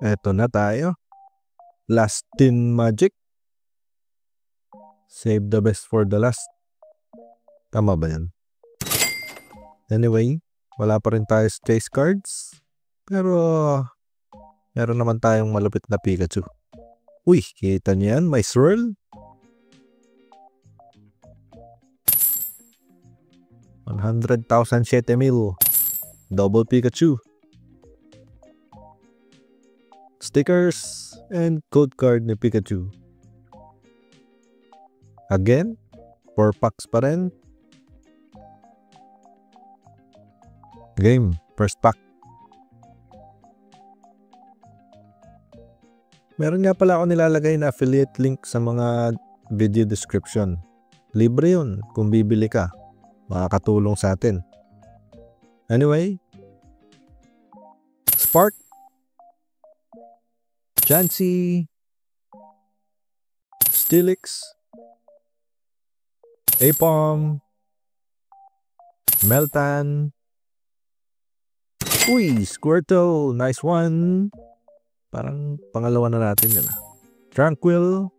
Eto na tayo. Last tin magic. Save the best for the last. Tama ba yan? Anyway, wala pa rin tayo chase cards. Pero meron naman tayong malupit na Pikachu. Uy, kita niyo yan? May swirl. 100,007 mil. Double Pikachu. Stickers and code card ni Pikachu. Again, 4 packs pa rin. Game, first pack. Meron nga pala ako nilalagay na affiliate link sa mga video description. Libre yun kung bibili ka. Makakatulong sa atin. Anyway, Spark, Chansey, Steelix, Aipom, Meltan. Uy, Squirtle, nice one. Parang pangalawa na natin yun. Tranquil,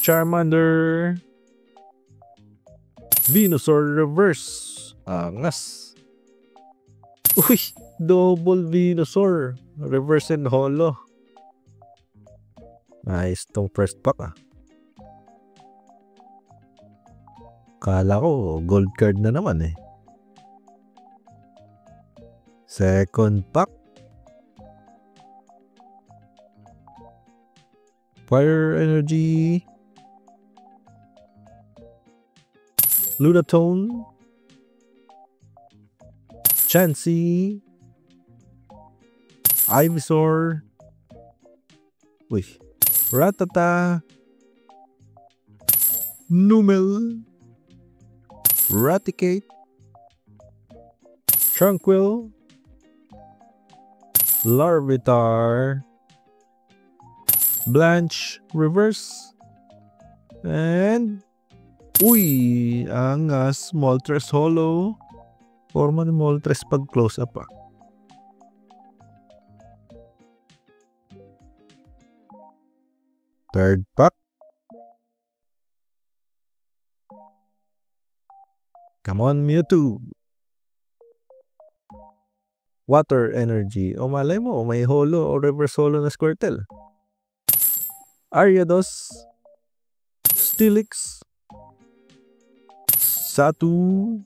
Charmander, Venusaur Reverse. Angas. Uy, double Venusaur. Reverse and holo. Nice tong first pack Kala ko gold card na naman Second pack. Fire Energy, Lunatone, Chansey, Ivysaur, Rattata, Numel, Raticate, Tranquil, Larvitar, Blanche Reverse, and angas Moltres Holo. Forma ni Moltres pag close up Third pack. Come on, Mewtwo. Water Energy. O malay mo, may holo o reverse holo na Squirtle. Ariados, Steelix, Satu,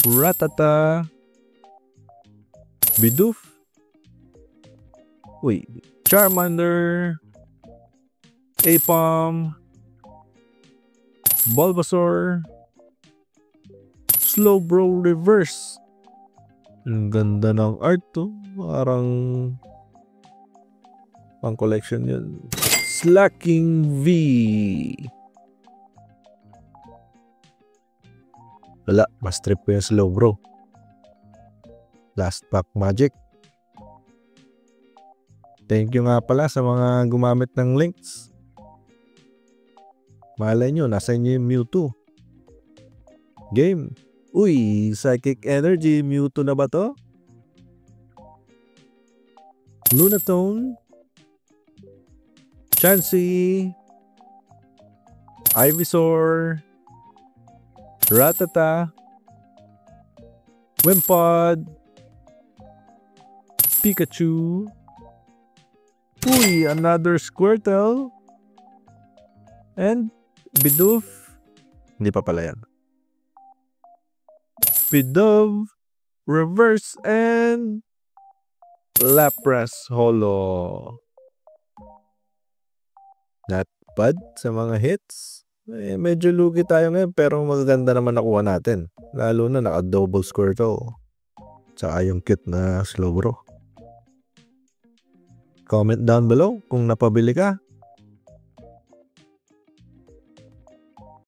Rattata, Bidoof, Charmander, Aipom, Bulbasaur, Slowbro Reverse. Ang ganda ng art parang pang collection yun. Slacking V. Wala, mas trip ko yung Slowbro. Last pack magic. Thank you nga pala sa mga gumamit ng links. Malay nyo, nasa inyo yung Mewtwo. Game. Psychic Energy. Mewtwo na ba to? Lunatone, Chansey, Ivysaur, Rattata, Wimpod, Pikachu, another Squirtle, and Bidoof. Hindi pa pala yan. Bidoof, Reverse, and Lapras Holo. Not bad sa mga hits. Medyo lugi tayo ngayon pero magaganda naman nakuha natin. Lalo na naka-double Squirtle. Tsaka yung cute na Slowbro. Comment down below kung napabili ka.